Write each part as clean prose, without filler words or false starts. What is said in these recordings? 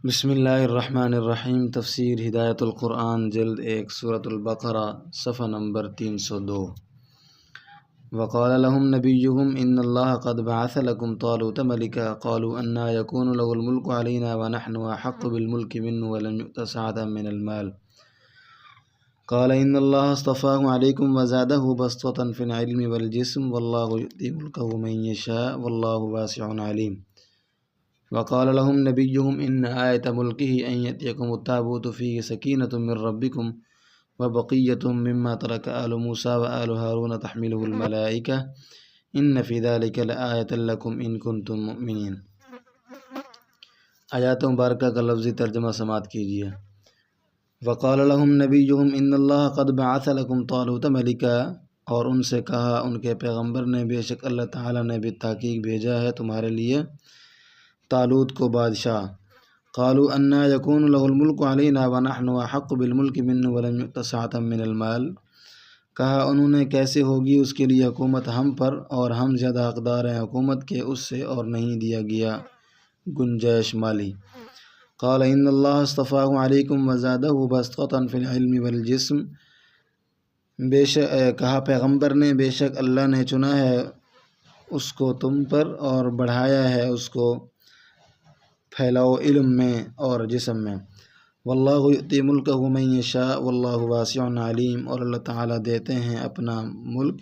بسم اللہ الرحمن الرحیم۔ تفسیر ہدایت القرآن جلد 1 سورۃ البقرہ صفحہ نمبر 302۔ وقال لهم نبيهم ان الله قد بعث لكم طالوت ملكا قالوا أنى يكون له الملك علينا ونحن أحق بالملك منه ولم يؤت سعة من المال قال ان الله اصطفاه عليكم وزاده بسطة في العلم والجسم والله يؤتي ملكه من يشاء والله واسع عليم۔ وقال لهم نبيهم إن آية ملكه أن يأتيكم التابوت فيه سكينة من ربكم وبقية مما ترك آل موسى وآل هارون تحمله الملائكة إن في ذلك لآية لكم إن كنتم مؤمنين۔ آیات مبارکہ کا لفظی ترجمہ سماعت کیجیے۔ وقال لهم نبيهم إن الله قد بعث لكم طالوت ملكا، اور ان سے کہا ان کے پیغمبر نے بے شک اللہ تعالیٰ نے بالتحقیق بھیجا ہے تمہارے لیے طالوت کو بادشاہ۔ قالوا أنى يكون له الملك علينا ونحن أحق بالملك منه ولم يؤت سعة من المال، کہا انہوں نے کیسے ہوگی اس کے لیے حکومت ہم پر اور ہم زیادہ حقدار ہیں حکومت کے اس سے اور نہیں دیا گیا گنجائش مالی۔ قال ان الله اصطفاه عليكم وزاده بسطة في العلم والجسم، کہا پیغمبر نے بے شک اللہ نے چنا ہے اس کو تم پر اور بڑھایا ہے اس کو پھیلاؤ علم میں اور جسم میں۔ واللہ یؤتی ملکہ من یشاء واللہ واسع علیم، اور اللہ تعالیٰ دیتے ہیں اپنا ملک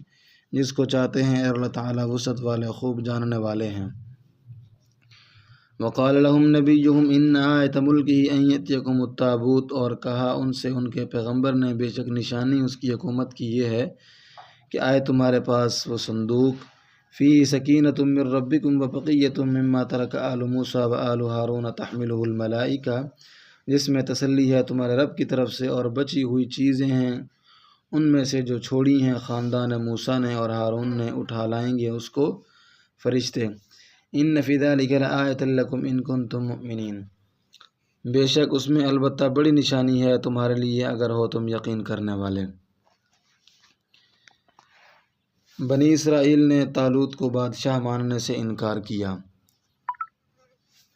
جس کو چاہتے ہیں اور اللہ تعالیٰ وسعت والے خوب جاننے والے ہیں۔ وقال لهم نبیہم ان آیۃ ملکہ ان یأتیکم التابوت، اور کہا ان سے ان کے پیغمبر نے بے شک نشانی اس کی حکومت کی یہ ہے کہ آئے تمہارے پاس وہ صندوق فی سکینۃ من ربکم وبقیۃ مما ترک آل موسیٰ وآل ہارون تحملہ الملائکہ، جس میں تسلی ہے تمہارے رب کی طرف سے اور بچی ہوئی چیزیں ہیں ان میں سے جو چھوڑی ہیں خاندان موسیٰ نے اور ہارون نے، اٹھا لائیں گے اس کو فرشتے۔ ان فی ذلک لآیۃ لکم ان کنتم مؤمنین، بے شک اس میں البتہ بڑی نشانی ہے تمہارے لیے اگر ہو تم یقین کرنے والے۔ بنی اسرائیل نے طالوت کو بادشاہ ماننے سے انکار کیا۔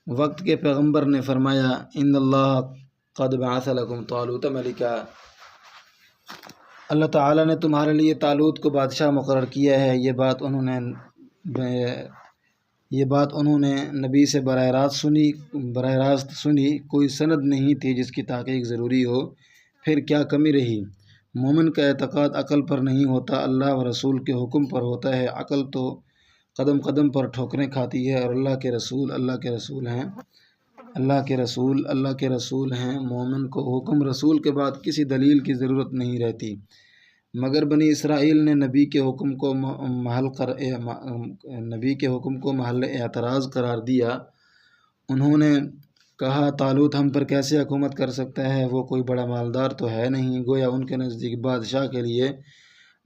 وقت کے پیغمبر نے فرمایا ان اللہ قد بعث لکم طالوت ملکا، اللہ تعالیٰ نے تمہارے لیے طالوت کو بادشاہ مقرر کیا ہے۔ یہ بات انہوں نے نبی سے براہ راست سنی، کوئی سند نہیں تھی جس کی تحقیق ضروری ہو، پھر کیا کمی رہی؟ مومن کا اعتقاد عقل پر نہیں ہوتا، اللہ و رسول کے حکم پر ہوتا ہے۔ عقل تو قدم قدم پر ٹھوکریں کھاتی ہے، اور اللہ کے رسول ہیں۔ مومن کو حکم رسول کے بعد کسی دلیل کی ضرورت نہیں رہتی، مگر بنی اسرائیل نے نبی کے حکم کو محل اعتراض قرار دیا۔ انہوں نے کہا طالوت ہم پر کیسے حکومت کر سکتا ہے، وہ کوئی بڑا مالدار تو ہے نہیں۔ گویا ان کے نزدیک بادشاہ کے لیے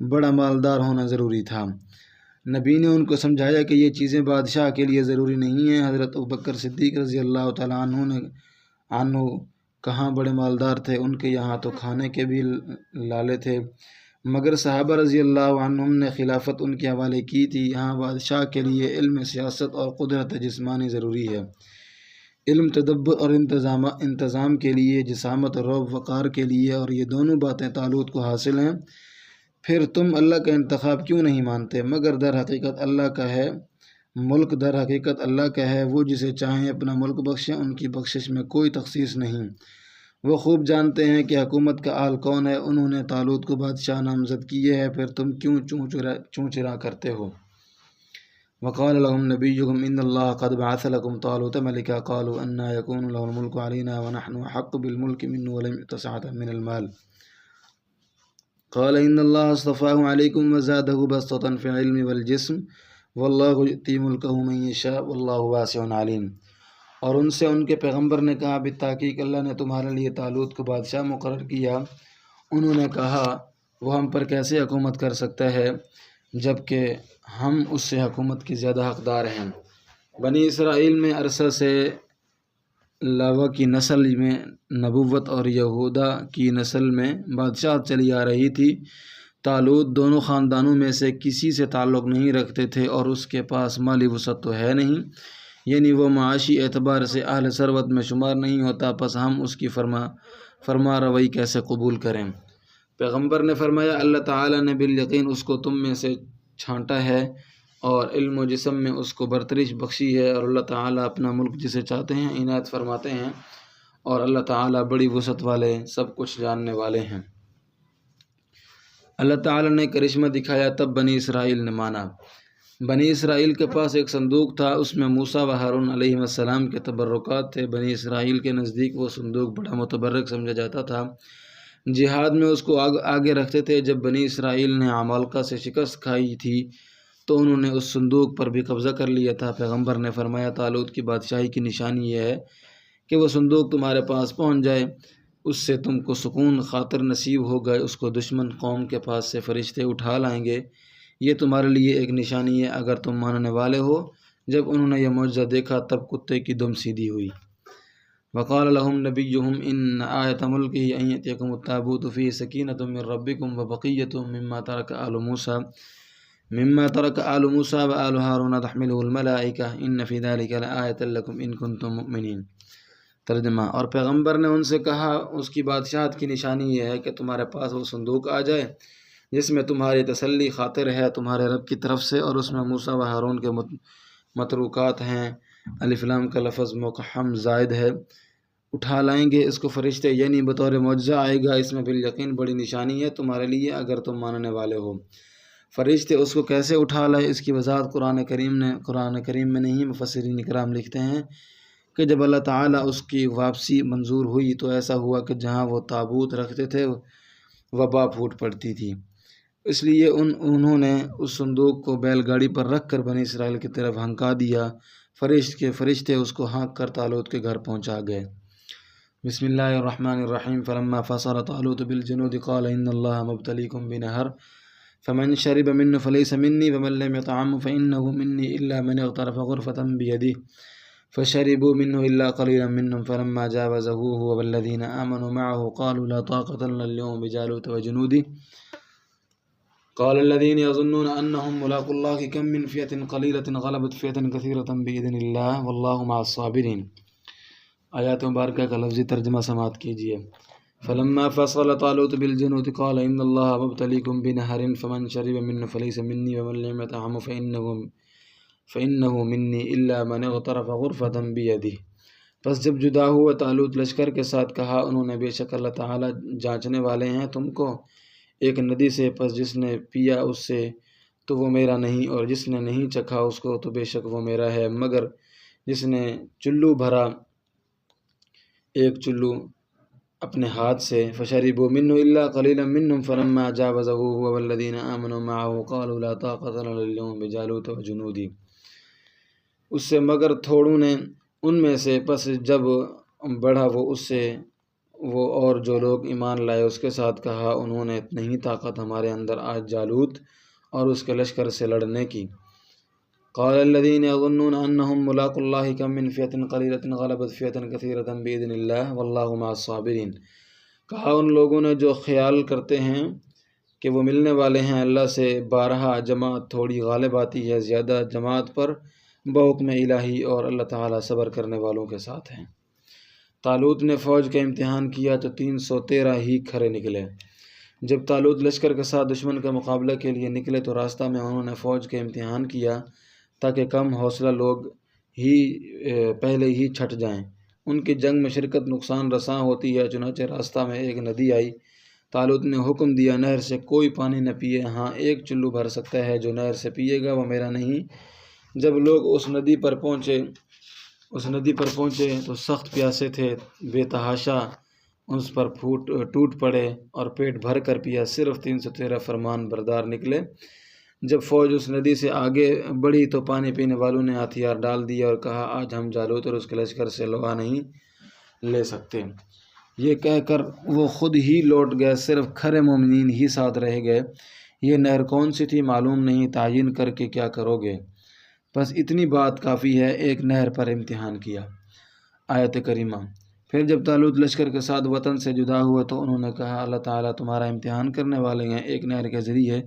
بڑا مالدار ہونا ضروری تھا۔ نبی نے ان کو سمجھایا کہ یہ چیزیں بادشاہ کے لیے ضروری نہیں ہیں۔ حضرت ابوبکر صدیق رضی اللہ تعالیٰ عنہ کہاں بڑے مالدار تھے، ان کے یہاں تو کھانے کے بھی لالے تھے، مگر صحابہ رضی اللہ عنہم نے خلافت ان کے حوالے کی تھی۔ یہاں بادشاہ کے لیے علم سیاست اور قدرت جسمانی ضروری ہے، علم تدبر اور انتظام کے لیے، جسامت اور رعب وقار کے لیے، اور یہ دونوں باتیں طالوت کو حاصل ہیں۔ پھر تم اللہ کا انتخاب کیوں نہیں مانتے؟ مگر در حقیقت اللہ کا ہے ملک، در حقیقت اللہ کا ہے، وہ جسے چاہیں اپنا ملک بخشیں، ان کی بخشش میں کوئی تخصیص نہیں۔ وہ خوب جانتے ہیں کہ حکومت کا اہل کون ہے۔ انہوں نے طالوت کو بادشاہ نامزد کیے ہے، پھر تم کیوں چوں چرا کرتے ہو؟ وقال لهم نبيهم إن الله قد بعث لكم طالوت ملكا قالوا أنى يكون له الملك علينا ونحن أحق بالملك منه ولم يؤت سعة من المال قال إن الله اصطفاه عليكم وزاده بسطة في العلم والجسم والله يؤتي ملكه من يشاء والله واسع عليم۔ اور ان سے ان کے پیغمبر نے کہا بالتحقیق اللہ نے تمہارے لیے طالوت کو بادشاہ مقرر کیا۔ انہوں نے کہا وہ ہم پر کیسے حکومت کر سکتا ہے جبکہ ہم اس سے حکومت کی زیادہ حقدار ہیں۔ بنی اسرائیل میں عرصہ سے لاوہ کی نسل میں نبوت اور یہودا کی نسل میں بادشاہ چلی آ رہی تھی۔ طالوت دونوں خاندانوں میں سے کسی سے تعلق نہیں رکھتے تھے اور اس کے پاس مالی وسعت تو ہے نہیں، یعنی وہ معاشی اعتبار سے اہل ثروت میں شمار نہیں ہوتا، پس ہم اس کی فرما روی کیسے قبول کریں؟ پیغمبر نے فرمایا اللہ تعالیٰ نے بالیقین اس کو تم میں سے چھانٹا ہے اور علم و جسم میں اس کو برترش بخشی ہے، اور اللہ تعالیٰ اپنا ملک جسے چاہتے ہیں عنایت فرماتے ہیں، اور اللہ تعالیٰ بڑی وسعت والے سب کچھ جاننے والے ہیں۔ اللہ تعالیٰ نے کرشمہ دکھایا تب بنی اسرائیل نے مانا۔ بنی اسرائیل کے پاس ایک صندوق تھا، اس میں موسیٰ و ہارون علیہ السلام کے تبرکات تھے۔ بنی اسرائیل کے نزدیک وہ صندوق بڑا متبرک سمجھا جاتا تھا، جہاد میں اس کو آگے رکھتے تھے۔ جب بنی اسرائیل نے عمالقہ سے شکست کھائی تھی تو انہوں نے اس صندوق پر بھی قبضہ کر لیا تھا۔ پیغمبر نے فرمایا طالوت کی بادشاہی کی نشانی یہ ہے کہ وہ صندوق تمہارے پاس پہنچ جائے، اس سے تم کو سکون خاطر نصیب ہو گئے، اس کو دشمن قوم کے پاس سے فرشتے اٹھا لائیں گے، یہ تمہارے لیے ایک نشانی ہے اگر تم ماننے والے ہو۔ جب انہوں نے یہ معجزہ دیکھا تب کتے کی دم سیدھی ہوئی۔ وقال لهم نبيهم ان آیة ملکه ان یأتیکم التابوت فیہ سکینۃ من ربکم وبقیۃ مما ترک آل موسیٰ وآل ہارون تحملہ الملائکہ ان فی ذلک لآیۃ لکم ان کنتم مؤمنین۔ ترجمہ: اور پیغمبر نے ان سے کہا اس کی بادشاہت کی نشانی یہ ہے کہ تمہارے پاس وہ صندوق آ جائے جس میں تمہاری تسلی خاطر ہے تمہارے رب کی طرف سے، اور اس میں موسیٰ و ہارون کے متروکات ہیں۔ الف لام کا لفظ مقحم زائد ہے۔ اٹھا لائیں گے اس کو فرشتے، یعنی بطور معجزہ آئے گا، اس میں بالیقین بڑی نشانی ہے تمہارے لیے اگر تم ماننے والے ہو۔ فرشتے اس کو کیسے اٹھا لائے اس کی وضاحت قرآن کریم میں نہیں۔ مفسرین کرام لکھتے ہیں کہ جب اللہ تعالیٰ اس کی واپسی منظور ہوئی تو ایسا ہوا کہ جہاں وہ تابوت رکھتے تھے وبا پھوٹ پڑتی تھی، اس لیے انہوں نے اس صندوق کو بیل گاڑی پر رکھ کر بنی اسرائیل کی طرف ہنکا دیا۔ فرشتے اس کو ہانک کر طالوت کے گھر پہنچا گئے۔ بسم اللہ الرحمن الرحیم۔ فلما فصل طالوت بالجنود قال ان اللہ مبتلیکم بنہر فمن شرب منه فلیس منی ومن لم يطعمه فإنه منی الا من اغترف غرفة بيده فشربوا منه الا قليلا منهم فلما جاوزه هو والذین آمنوا معه قالوا لا طاقة لنا اليوم بجالوت وجنوده قال الذين يظنون انهم ملاقو الله كم من فئة قليلة غلبت فئة كثيرة بإذن الله والله مع الصابرين۔ آیات مبارکہ کا لفظی ترجمہ سماعت کیجیے۔ فلما فصل طالوت بالجنود قال ان اللہ مبتلیکم بنہر فمن شرب منه فلیس منی ومن لم يطعمه فإنه منی الا من اغترف غرفة بيده۔ پس جب جدا ہوا طالوت لشکر کے ساتھ کہا انہوں نے بے شک اللہ تعالیٰ جانچنے والے ہیں تم کو ایک ندی سے، پس جس نے پیا اس سے تو وہ میرا نہیں، اور جس نے نہیں چکھا اس کو تو بے شک وہ میرا ہے، مگر جس نے چلو بھرا ایک چلو اپنے ہاتھ سے۔ فشربوا منه الا قليلا منهم فلما جاوزه هو والذين آمنوا معه قالوا لا طاقة لنا اليوم بجالوت وجنوده، اس سے مگر تھوڑوں نے ان میں سے، پس جب بڑھا وہ اس سے وہ اور جو لوگ ایمان لائے اس کے ساتھ کہا انہوں نے نہیں طاقت ہمارے اندر آج جالوت اور اس کے لشکر سے لڑنے کی۔ قال الذين يظنون انهم ملاقو الله كم من فئة قليلة غلبت فئة كثيرة بإذن الله والله مع الصابرين۔ کہا ان لوگوں نے جو خیال کرتے ہیں کہ وہ ملنے والے ہیں اللہ سے، بارہا جماعت تھوڑی غالب آتی ہے زیادہ جماعت پر بحکم الہی، اور اللہ تعالیٰ صبر کرنے والوں کے ساتھ ہیں۔ طالوت نے فوج کا امتحان کیا تو 313 ہی کھڑے نکلے۔ جب طالوت لشکر کے ساتھ دشمن کا مقابلہ کے لیے نکلے تو راستہ میں انہوں نے فوج کا امتحان کیا تاکہ کم حوصلہ لوگ ہی پہلے ہی چھٹ جائیں، ان کی جنگ میں شرکت نقصان رساں ہوتی ہے۔ چنانچہ راستہ میں ایک ندی آئی، طالوت نے حکم دیا نہر سے کوئی پانی نہ پیے، ہاں ایک چلو بھر سکتا ہے، جو نہر سے پیے گا وہ میرا نہیں۔ جب لوگ اس ندی پر پہنچے تو سخت پیاسے تھے، بے تحاشا اس پر ٹوٹ پڑے اور پیٹ بھر کر پیا۔ صرف 313 فرمان بردار نکلے۔ جب فوج اس ندی سے آگے بڑھی تو پانی پینے والوں نے ہتھیار ڈال دیے اور کہا آج ہم جالوت اور اس کے لشکر سے لوا نہیں لے سکتے۔ یہ کہہ کر وہ خود ہی لوٹ گئے، صرف کھرے مومنین ہی ساتھ رہ گئے۔ یہ نہر کون سی تھی معلوم نہیں، تعین کر کے کیا کرو گے؟ بس اتنی بات کافی ہے، ایک نہر پر امتحان کیا۔ آیت کریمہ۔ پھر جب طالوت لشکر کے ساتھ وطن سے جدا ہوا تو انہوں نے کہا اللہ تعالیٰ تمہارا امتحان کرنے والے ہیں ایک نہر کے ذریعے،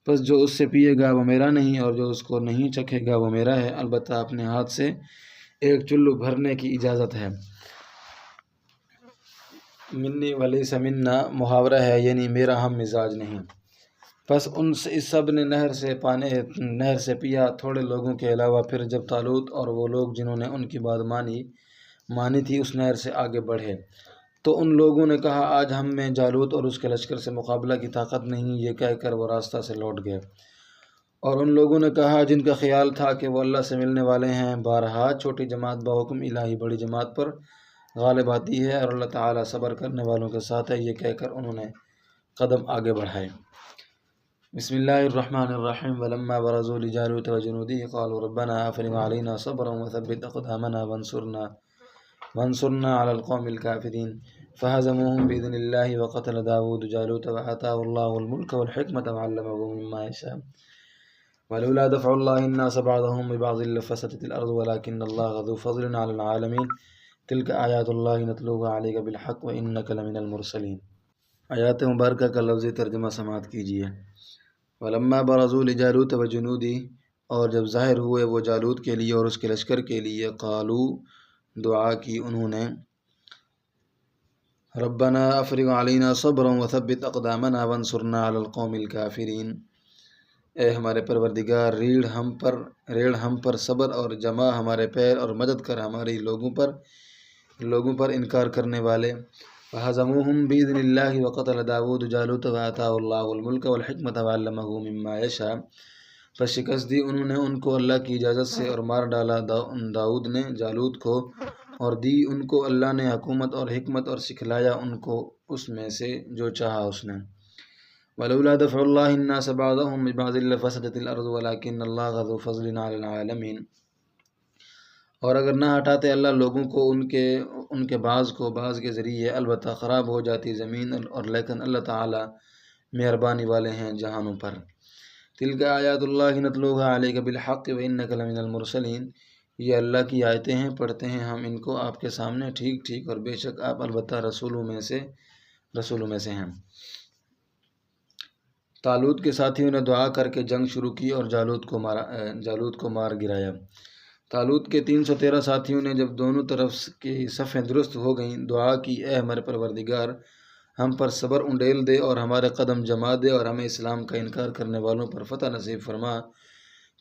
پس جو اس سے پیے گا وہ میرا نہیں، اور جو اس کو نہیں چکھے گا وہ میرا ہے، البتہ اپنے ہاتھ سے ایک چلو بھرنے کی اجازت ہے۔ منی ولیس منا محاورہ ہے، یعنی میرا ہم مزاج نہیں۔ پس اس سب نے نہر سے پیا، تھوڑے لوگوں کے علاوہ۔ پھر جب طالوت اور وہ لوگ جنہوں نے ان کی بات مانی تھی اس نہر سے آگے بڑھے تو ان لوگوں نے کہا آج ہم میں جالوت اور اس کے لشکر سے مقابلہ کی طاقت نہیں، یہ کہہ کر وہ راستہ سے لوٹ گئے۔ اور ان لوگوں نے کہا جن کا خیال تھا کہ وہ اللہ سے ملنے والے ہیں، بارہا چھوٹی جماعت بحکم الہی بڑی جماعت پر غالب آتی ہے، اور اللہ تعالیٰ صبر کرنے والوں کے ساتھ ہے، یہ کہہ کر انہوں نے قدم آگے بڑھائے۔ بسم اللہ الرحمن الرحیم ولما برزوا لجالوت وجنوده قالوا ربنا افرغ علينا صبرا وثبت اقدامنا وانصرنا على القوم الكافرين فهزموهم باذن الله وقتل داود جالوت وآتاه الله الملك والحكمة وعلمه مما يشاء ولولا دفع الله الناس بعضهم ببعض لفسدت الارض ولكن الله ذو فضل على العالمين تلك آیات اللہ نتلوها عليك بالحق وانك لمن المرسلین۔ آیات مبارکہ کا لفظی ترجمہ سماعت کیجیے۔ ولما برزوا لجالوت وجنودہ، اور جب ظاہر ہوئے وہ جالوت کے لیے اور اس کے لشکر کے لیے، قالو دعا کی انہوں نے، ربنا افرغ علینا صبرا وثبت اقدامنا وانصرنا علی القوم الکافرین، اے ہمارے پروردگار ریڑھ ہم پر صبر اور جما ہمارے پیر اور مدد کر ہمارے لوگوں پر انکار کرنے والے۔ فہزموہم بإذن اللہ وقتل داود جالوت وآتاہ اللہ الملک والحکمت وعلمہ مما یشاء، پس شکست دی انہوں نے ان کو اللہ کی اجازت سے اور مار ڈالا داؤد نے جالوت کو، اور دی ان کو اللہ نے حکومت اور حکمت اور سکھلایا ان کو اس میں سے جو چاہا اس نے۔ ولولا دفع اللہ الناس بعضهم ببعض لفسدت الارض ولكن اللہ ذو فضل علی العالمین، اور اگر نہ ہٹاتے اللہ لوگوں کو ان کے بعض کے ذریعے، البتہ خراب ہو جاتی زمین، اور لیکن اللہ تعالی مہربانی والے ہیں جہانوں پر۔ تلک آیات اللہ نتلوها علیک بالحق وانک لمن المرسلین، یہ اللہ کی آیتیں ہیں، پڑھتے ہیں ہم ان کو آپ کے سامنے ٹھیک ٹھیک، اور بے شک آپ البتہ رسولوں میں سے ہیں۔ طالوت کے ساتھیوں نے دعا کر کے جنگ شروع کی اور جالوت کو مار گرایا۔ طالوت کے 313 ساتھیوں نے جب دونوں طرف کی صفیں درست ہو گئیں، دعا کی، اے ہمارے پروردگار ہم پر صبر انڈیل دے اور ہمارے قدم جما دے اور ہمیں اسلام کا انکار کرنے والوں پر فتح نصیب فرما۔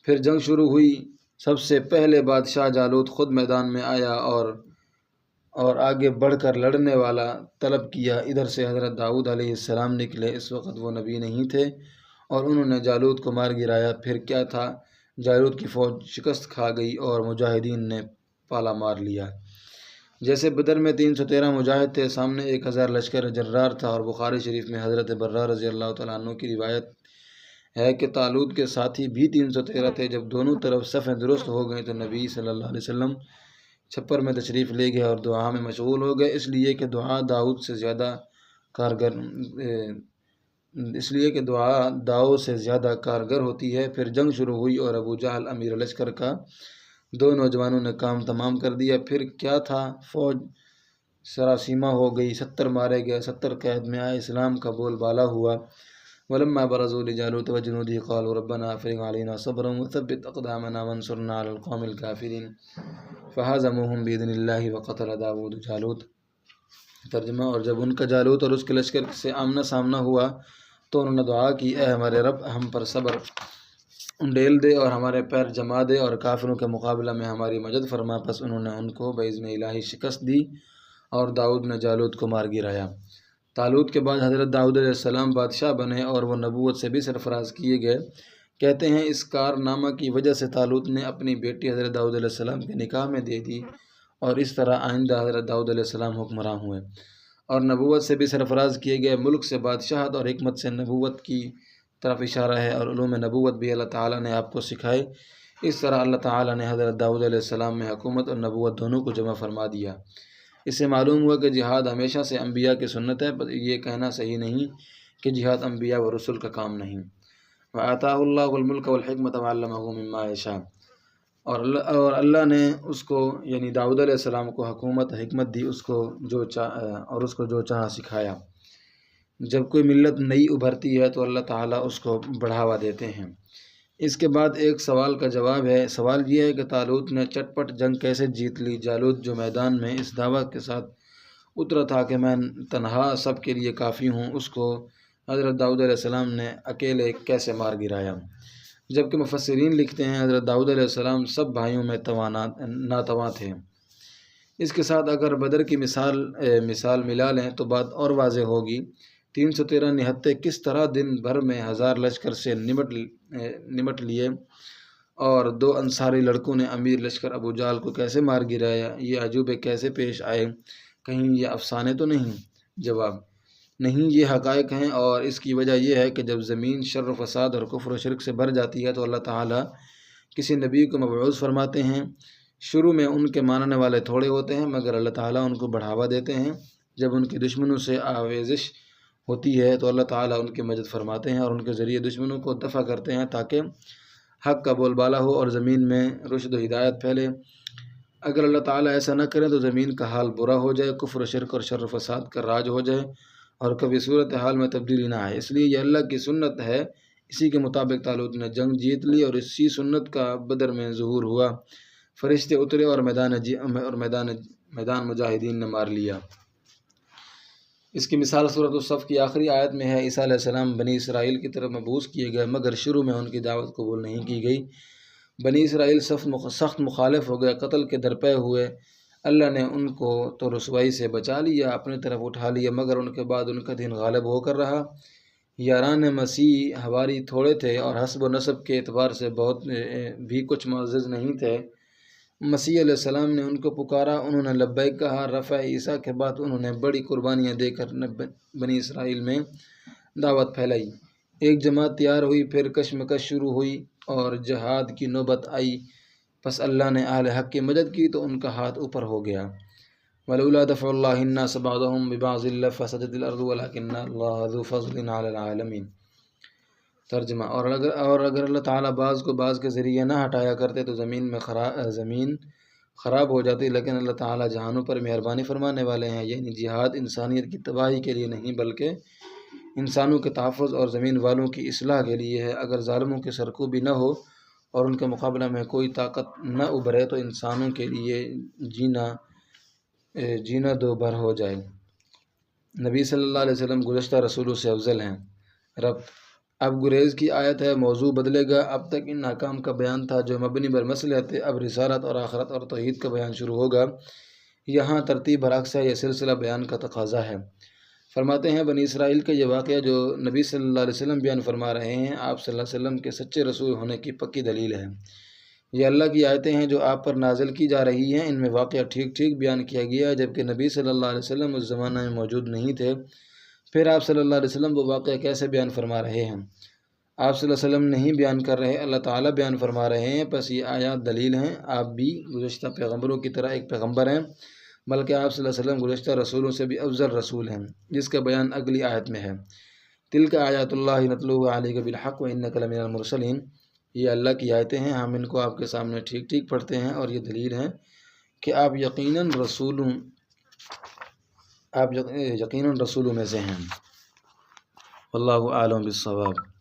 پھر جنگ شروع ہوئی۔ سب سے پہلے بادشاہ جالوت خود میدان میں آیا اور آگے بڑھ کر لڑنے والا طلب کیا۔ ادھر سے حضرت داؤد علیہ السلام نکلے، اس وقت وہ نبی نہیں تھے، اور انہوں نے جالوت کو مار گرایا۔ پھر کیا تھا، جالوت کی فوج شکست کھا گئی اور مجاہدین نے پالا مار لیا۔ جیسے بدر میں 313 مجاہد تھے، سامنے 1000 لشکر جرار تھا، اور بخاری شریف میں حضرت برہ رضی اللہ تعالیٰ عنہ کی روایت ہے کہ طالوت کے ساتھی بھی 313 تھے۔ جب دونوں طرف صفیں درست ہو گئیں تو نبی صلی اللہ علیہ وسلم چھپر میں تشریف لے گئے اور دعا میں مشغول ہو گئے، اس لیے کہ دعا داؤد سے زیادہ کارگر ہوتی ہے۔ پھر جنگ شروع ہوئی اور ابو جہل امیر لشکر کا 2 نوجوانوں نے کام تمام کر دیا۔ پھر کیا تھا، فوج سراسیمہ ہو گئی، 70 مارے گئے، 70 قید میں آئے، اسلام کا بول بالا ہوا۔ ولما برزوا لجالوت وجنوده قالوا ربنا افرغ علينا صبرا وثبت اقدامنا وانصرنا على القوم الكافرين فهزموهم باذن الله وقتل داود جالوت۔ ترجمہ، اور جب ان کا جالوت اور اس کے لشکر سے آمنا سامنا ہوا تو انہوں نے دعا کی، اے ہمارے رب ہم پر صبر انڈیل دے اور ہمارے پیر جما دے اور کافروں کے مقابلہ میں ہماری مدد فرما۔ پس انہوں نے ان کو باذن الہی شکست دی اور داؤد نے جالوت کو مار گرایا۔ طالوت کے بعد حضرت داؤد علیہ السلام بادشاہ بنے اور وہ نبوت سے بھی سرفراز کیے گئے۔ کہتے ہیں اس کارنامہ کی وجہ سے طالوت نے اپنی بیٹی حضرت داؤد علیہ السلام کے نکاح میں دے دی، اور اس طرح آئندہ حضرت داؤد علیہ السلام حکمراں ہوئے اور نبوت سے بھی سرفراز کیے گئے۔ ملک سے بادشاہت اور حکمت سے نبوت کی طرف اشارہ ہے، اور علوم نبوت بھی اللہ تعالیٰ نے آپ کو سکھائے۔ اس طرح اللہ تعالیٰ نے حضرت داؤد علیہ السلام میں حکومت اور نبوت دونوں کو جمع فرما دیا۔ اس سے معلوم ہوا کہ جہاد ہمیشہ سے انبیاء کی سنت ہے، پر یہ کہنا صحیح نہیں کہ جہاد انبیاء و رسول کا کام نہیں۔ وَآتَاهُ اللَّهُ الْمُلْكَ وَالْحِكْمَةَ وَعَلَّمَهُ مِمَّا يَشَاءُ، اور اللہ نے اس کو یعنی داؤد علیہ السلام کو حکومت حکمت دی، اس کو جو چاہا سکھایا۔ جب کوئی ملت نئی ابھرتی ہے تو اللہ تعالیٰ اس کو بڑھاوا دیتے ہیں۔ اس کے بعد ایک سوال کا جواب ہے۔ سوال یہ ہے کہ طالوت نے چٹ پٹ جنگ کیسے جیت لی؟ جالوت جو میدان میں اس دعویٰ کے ساتھ اترا تھا کہ میں تنہا سب کے لیے کافی ہوں، اس کو حضرت داؤد علیہ السلام نے اکیلے کیسے مار گرایا؟ جبکہ مفسرین لکھتے ہیں حضرت داؤد علیہ السلام سب بھائیوں میں ناتواں تھے۔ اس کے ساتھ اگر بدر کی مثال ملا لیں تو بات اور واضح ہوگی۔ 313 نہتے کس طرح دن بھر میں 1000 لشکر سے نمٹ لیے، اور 2 انصاری لڑکوں نے امیر لشکر ابو جہل کو کیسے مار گرایا، یہ عجوبے کیسے پیش آئے؟ کہیں یہ افسانے تو نہیں؟ جواب: نہیں، یہ حقائق ہیں، اور اس کی وجہ یہ ہے کہ جب زمین شر و فساد اور کفر و شرک سے بھر جاتی ہے تو اللہ تعالیٰ کسی نبی کو مبعوث فرماتے ہیں۔ شروع میں ان کے ماننے والے تھوڑے ہوتے ہیں، مگر اللہ تعالیٰ ان کو بڑھاوا دیتے ہیں۔ جب ان کے دشمنوں سے آویزش ہوتی ہے تو اللہ تعالیٰ ان کی مدد فرماتے ہیں اور ان کے ذریعے دشمنوں کو دفع کرتے ہیں تاکہ حق کا بول بالا ہو اور زمین میں رشد و ہدایت پھیلے۔ اگر اللہ تعالیٰ ایسا نہ کریں تو زمین کا حال برا ہو جائے، کفر و شرک اور شر و فساد کا راج ہو جائے اور کبھی صورتحال میں تبدیلی نہ آئے۔ اس لیے یہ اللہ کی سنت ہے، اسی کے مطابق طالوت نے جنگ جیت لی اور اسی سنت کا بدر میں ظہور ہوا۔ فرشتے اترے اور میدان مجاہدین نے مار لیا۔ اس کی مثال سورۃ الصف کی آخری آیت میں ہے۔ عیسیٰ علیہ السلام بنی اسرائیل کی طرف مبعوث کیے گئے، مگر شروع میں ان کی دعوت قبول نہیں کی گئی۔ بنی اسرائیل سخت مخالف ہو گئے، قتل کے درپے ہوئے۔ اللہ نے ان کو تو رسوائی سے بچا لیا، اپنی طرف اٹھا لیا، مگر ان کے بعد ان کا دین غالب ہو کر رہا۔ یاران مسیح حواری تھوڑے تھے اور حسب و نسب کے اعتبار سے بہت بھی کچھ معزز نہیں تھے۔ مسیح علیہ السلام نے ان کو پکارا، انہوں نے لبیک کہا۔ رفع عیسیٰ کے بعد انہوں نے بڑی قربانیاں دے کر بنی اسرائیل میں دعوت پھیلائی۔ ایک جماعت تیار ہوئی، پھر کشمکش شروع ہوئی اور جہاد کی نوبت آئی۔ پس اللہ نے اہل حق کی مدد کی تو ان کا ہاتھ اوپر ہو گیا۔ وَلَوْلَا دَفْعُ اللَّهِ النَّاسَ بَعْضَهُم بِبَعْضٍ لَفَسَدَتِ الْأَرْضُ وَلَكِنَّ اللَّهَ ذُو فَضْلٍ عَلَى الْعَالَمِينَ۔ ترجمہ: اور اگر اللہ تعالیٰ بعض کو بعض کے ذریعے نہ ہٹایا کرتے تو زمین خراب ہو جاتی، لیکن اللہ تعالیٰ جہانوں پر مہربانی فرمانے والے ہیں۔ یعنی جہاد انسانیت کی تباہی کے لیے نہیں بلکہ انسانوں کے تحفظ اور زمین والوں کی اصلاح کے لیے ہے۔ اگر ظالموں کی سرکوبی نہ ہو اور ان کے مقابلہ میں کوئی طاقت نہ ابھرے تو انسانوں کے لیے جینا دو بھر ہو جائے۔ نبی صلی اللہ علیہ وسلم گزشتہ رسولوں سے افضل ہیں۔ ربط: اب گریز کی آیت ہے، موضوع بدلے گا۔ اب تک ان احکام کا بیان تھا جو مبنی بر مصلحت تھے، اب رسالت اور آخرت اور توحید کا بیان شروع ہوگا۔ یہاں ترتیب برعکس ہے، یہ سلسلہ بیان کا تقاضا ہے۔ فرماتے ہیں بنی اسرائیل کا یہ واقعہ جو نبی صلی اللہ علیہ وسلم بیان فرما رہے ہیں، آپ صلی اللہ علیہ وسلم کے سچے رسول ہونے کی پکی دلیل ہے۔ یہ اللہ کی آیتیں ہیں جو آپ پر نازل کی جا رہی ہیں، ان میں واقعہ ٹھیک ٹھیک بیان کیا گیا ہے، جبکہ نبی صلی اللہ علیہ وسلم اس زمانہ میں موجود نہیں تھے۔ پھر آپ صلی اللہ علیہ وسلم وہ واقعہ کیسے بیان فرما رہے ہیں؟ آپ صلی اللہ علیہ وسلم نہیں بیان کر رہے، اللہ تعالیٰ بیان فرما رہے ہیں۔ پس یہ آیات دلیل ہیں، آپ بھی گزشتہ پیغمبروں کی طرح ایک پیغمبر ہیں، بلکہ آپ صلی اللہ علیہ وسلم گزشتہ رسولوں سے بھی افضل رسول ہیں، جس کا بیان اگلی آیت میں ہے۔ تلک آیات اللہ نتلوها علیک بالحق وانک لمن المرسلین۔ یہ اللہ کی آیتیں ہیں، ہم ان کو آپ کے سامنے ٹھیک ٹھیک پڑھتے ہیں، اور یہ دلیل ہے کہ آپ یقیناً رسولوں میں سے ہیں۔ واللہ اعلم بالصواب۔